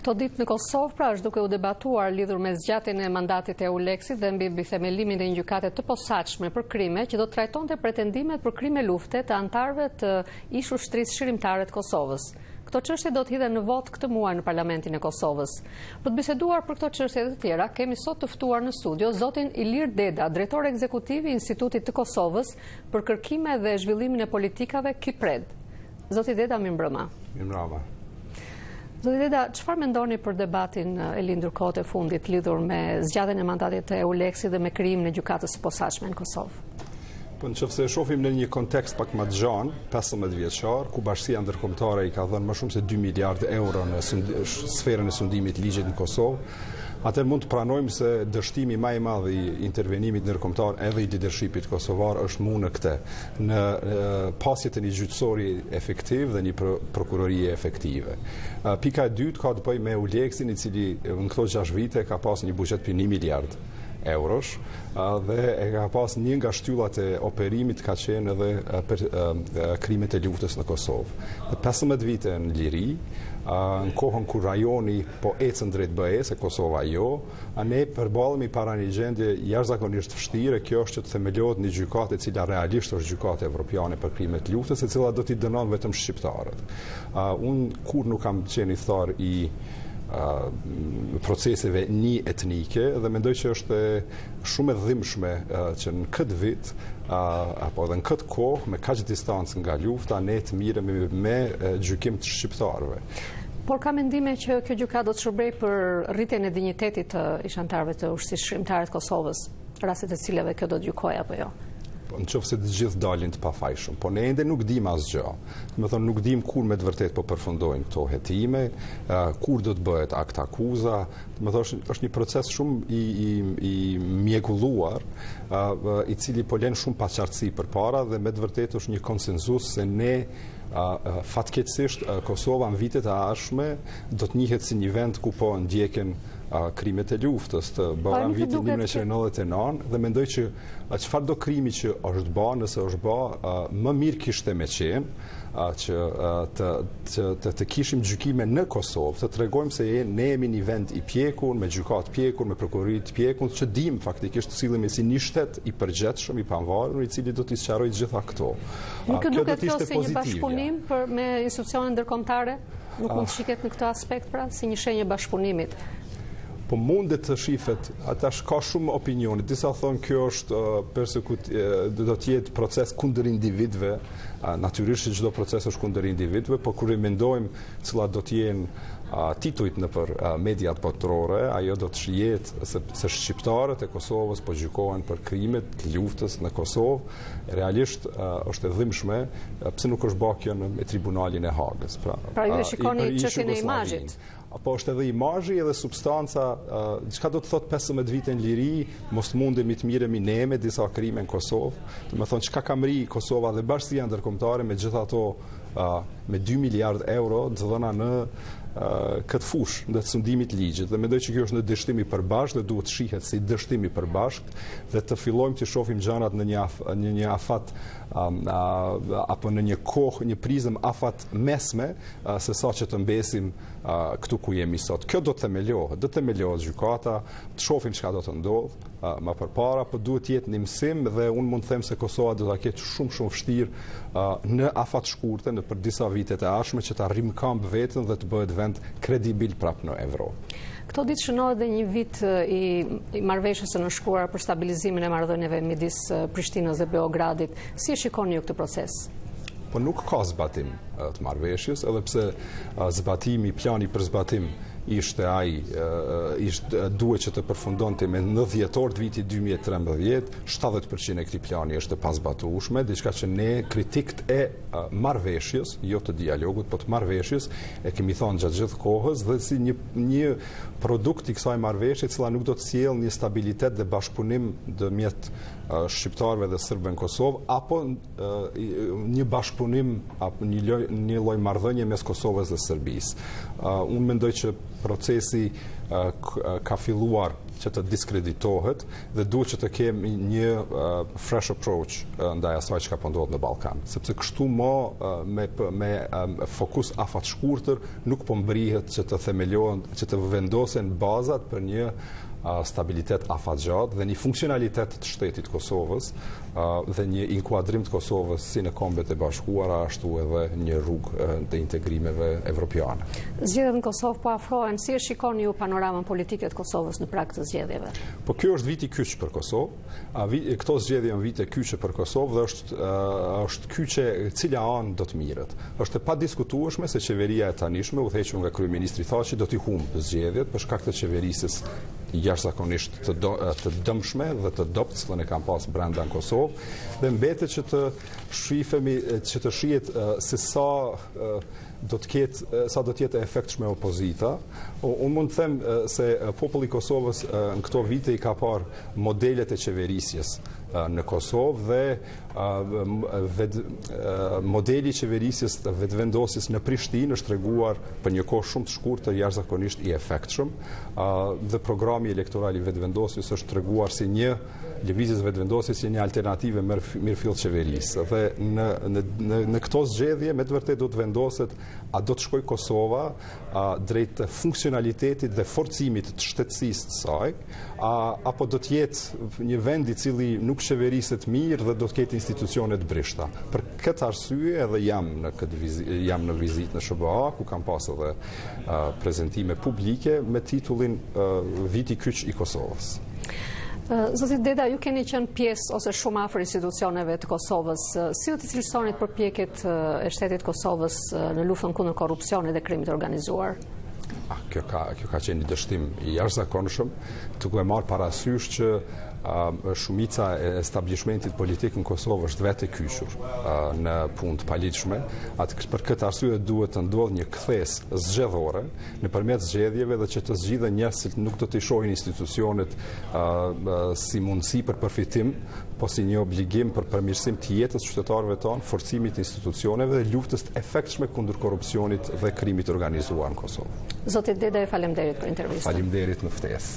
Këto ditë në Kosovë pra është duke u debatuar lidhur me zgjatjen e mandatit e EULEX-it dhe mbi themelimin e një gjykate të posaçme për krime që do të trajtonte pretendimet për krime lufte të anëtarëve të ish-ushtrisë shërimtare të Kosovës. Këto çështje do të hidhen në vot këtë muaj në Parlamentin e Kosovës. Për të biseduar për këto çështje dhe të tjera, kemi sot të ftuar në studio zotin Ilir Deda, drejtor ekzekutiv i Institutit të Kosovës për kërkime dhe zhvillimin e politikave KIPRED. Zoti Deda, mirëmbrëma. Mirëmbrëma. Zoti Deda, çfarë mendoni për debatin e lindur kohët e fundit lidhur me zgjatjen e mandatit të EULEX-it dhe me krijimin e gjykatës së posaçme në Kosovë? Po nëse e shohim në një kontekst pak më të gjatë, 15 vjeçar, ku Bashkia Ndërkombëtare i ka dhënë më shumë se 2 miliardë euro në sferën e sundimit ligjit në Kosovë, atëherë mund të pranojmë se dështimi më i madh i intervenimit ndërkombëtar edhe i leadershipit kosovar është në këtë, në pasjet e një gjyqësori efektiv dhe një prokurorie efektive. Pika e dytë ka të bëjë me EULEX-in, i cili në këto 6 vite ka pas një buxhet për 1 miliard eurosh dhe e ka pas një nga shtyllat e operimit ka qenë edhe për krimet e luftës në Kosovë. Dhe 15 vite në liri, në kohën kur rajoni po ecën drejt BE-s, e Kosova jo, ne përballemi para një gjendje jashtëzakonisht vështire. Kjo është që të themelohet një gjykatë e cila realisht është gjykatë evropiane për krimet e luftës, e cila do t'i dënon vetëm shqiptarët. Unë kur nuk kam qenë i tharë i proceseve një etnike dhe mendoj që është shumë e dhimbshme që në këtë vit apo edhe në këtë kohë me kaq distancë nga lufta ne të miremi me gjykim të shqiptarëve. Por ka mendime që kjo gjykatë do të shërbejë për rritjen e dinjitetit të ish-anëtarëve të ushtrisë shërimtare të Kosovës, rastet e cilave kjo do të gjykojë apo jo? Nëse të gjithë dalin të pafajshëm, po ne ende nuk dim asgjë. Do të thonë nuk dim kur me të vërtet po përfundojnë këto hetime, kur do të bëhet akt akuza. Do të thonë është një proces shumë i mjekulluar, i cili po lën shumë paqartësi përpara dhe me të vërtet është një konsenzus se ne fatkeqësisht Kosova në vitet e ardhshme do të njihet si një vend ku po ndjeken krimet e luftës të bëra në vitin 1999 dhe mendoj që çfarë do krimi që është bë, nëse është bë, më mirë kishte me qenë që të kishim gjykime në Kosovë, të tregojmë se ne jemi një vend i pjekur, me gjykatë pjekur, me prokurori të pjekur, që dim faktikisht të sillemi si një shtet i përgjithshëm, i pavarur, i cili do t'i sqarojë gjitha këto. Nuk duket kjo si një bashkëpunim me institucionet ndërkombëtare? Nuk mund të shihet në këtë aspekt pra si një shenjë bashkëpunimit? Po mundet të shifet, atash ka shumë opinione. Disa thonë kjo është do të jetë proces kundër individëve. Natyrisht çdo proces është kundër individëve, por kur i mendojmë cilat do të jenë titujt nëpër mediat botërore, ajo do të jetë se shqiptarët e Kosovës po gjykohen për krimet të luftës në Kosovë. Realisht është e dhimbshme pse nuk është bërë kjo në tribunalin e Hagës. Pra ju e shikoni çështjen e imazhit. Apo është edhe imazhi edhe substanca, çka do të thotë 15 vite në liri, mos mundemi të miremi ne me disa krime në Kosovë. Do të thonë çka ka mri Kosova dhe Bashkia Ndërkombëtare me gjithë ato me 2 miliardë euro të dhëna në këtë fushë në sundimit ligjit dhe mendoj që kjo është në dështim i përbashkët dhe duhet shihet si dështim i përbashkët dhe të fillojmë të shohim gjërat në një afat apo në një kohë, një prizëm afat mesme se sa që të mbesim këtu ku jemi sot. Kjo do të themelohet gjykata, të shohim çka do të ndodhë më përpara, por duhet të jetë një mësim dhe unë mund të them se Kosova do ta ketë shumë vështirë në afat shkurte, në për disa vitet e ardhshme që ta rrim këmbë veten dhe të bëhet vend kredibil prapë në Evropë. Këto ditë shënohet dhe një vit i marrëveshjes së nënshkruar për stabilizimin e marrëdhënieve midis Prishtinës dhe Beogradit. Si e shikoni ju këtë proces? Po nuk ka zbatim të marrëveshjes, edhe pse zbatimi, plani për zbatim ishte duhet që të përfundonte me 9 dhjetor të vitit 2013, 70% e këtij plani është e pazbatueshme, diçka që ne kritikët e marrëveshjes, jo të dialogut, por të marrëveshjes, e kemi thënë gjatë gjithë kohës dhe si një produkt i kësaj marrëveshje, e cila nuk do të sjellë një stabilitet dhe bashkëpunim ndërmjet shqiptarëve dhe serbëve në Kosovë, apo një bashkëpunim apo një lloj marrëdhënie mes Kosovës dhe Serbisë. Unë mendoj që procesi ka filluar që të diskreditohet dhe duhet që të kemi një fresh approach ndaj asaj që ka po ndodhur në Ballkan, sepse kështu me fokus afat shkurtër nuk po mbrihet që të themelohen, që të vendosen bazat për një stabilitet afatgjat dhe një funksionalitet të shtetit Kosovës dhe një inkuadrim të Kosovës si në Kombet e Bashkuara, ashtu edhe një rrugë të integrimeve evropiane. Zgjedhjet në Kosovë po afrohen, si e shikoni ju panoramën politike të Kosovës në prag të zgjedhjeve? Po kjo është viti kyç për Kosovë. Këto zgjedhje janë vite kyçe për Kosovë dhe është kyçe cila anë do të mirët. Është e padiskutueshme se qeveria e tanishme, udhëhequr nga kryeministri Thaçi, do t'i humbë zgjedhjet për shkak të qeverisës jashtëzakonisht të dëmshme dhe të dobët që ne kam pas brenda në Kosovë, dhe mbetet që të shifemi, që të shihet se sa do të jetë e efektshme opozita. Unë mund të them se populli i Kosovës në këto vite i ka parë modelet e qeverisjes në Kosovë dhe modeli i qeverisjes të vetëvendosjes në Prishtinë është treguar për një kohë shumë të shkurtër jashtëzakonisht i efektshëm dhe programi elektoral i vetëvendosjes është treguar si një lëvizjes vetëvendosjes si një alternativë mirëfill qeverisë. Dhe në këto zgjedhje me të vërtetë do të vendoset a do të shkojë Kosova drejt funksionalitetit dhe forcimit të shtetësisë të saj, apo do të jetë një vend i cili nuk qeveriset mirë dhe do të ketë institucione të brishta. Për këtë arsye edhe jam në vizitë në SBA, ku kam pas edhe prezantime publike me titullin Viti kyç i Kosovës. Zotit Deda, ju keni qenë pjesë ose shumë afër institucioneve të Kosovës. Si do të cilësoni përpjekjet e shtetit Kosovës në luftën kundër korrupsionit dhe krimit të organizuar? Kjo ka qenë një dështim i jashtëzakonshëm, duke e marrë parasysh që shumica e establishmentit politik në Kosovë është vetë e kyçur në punë të paligjshme. Për këtë arsye duhet të ndodhë një kthesë zgjedhore nëpërmjet zgjedhjeve dhe që të zgjidhen njerëz që nuk do të shohin institucionet si mundësi për përfitim, po si një obligim për përmirësim të jetës qytetarëve tonë, forcimit të institucioneve dhe luftës të efektshme kundër korrupsionit dhe krimit organizuar në Kosovë. Zotit Deda, faleminderit për intervistën. Faleminderit në ftesë.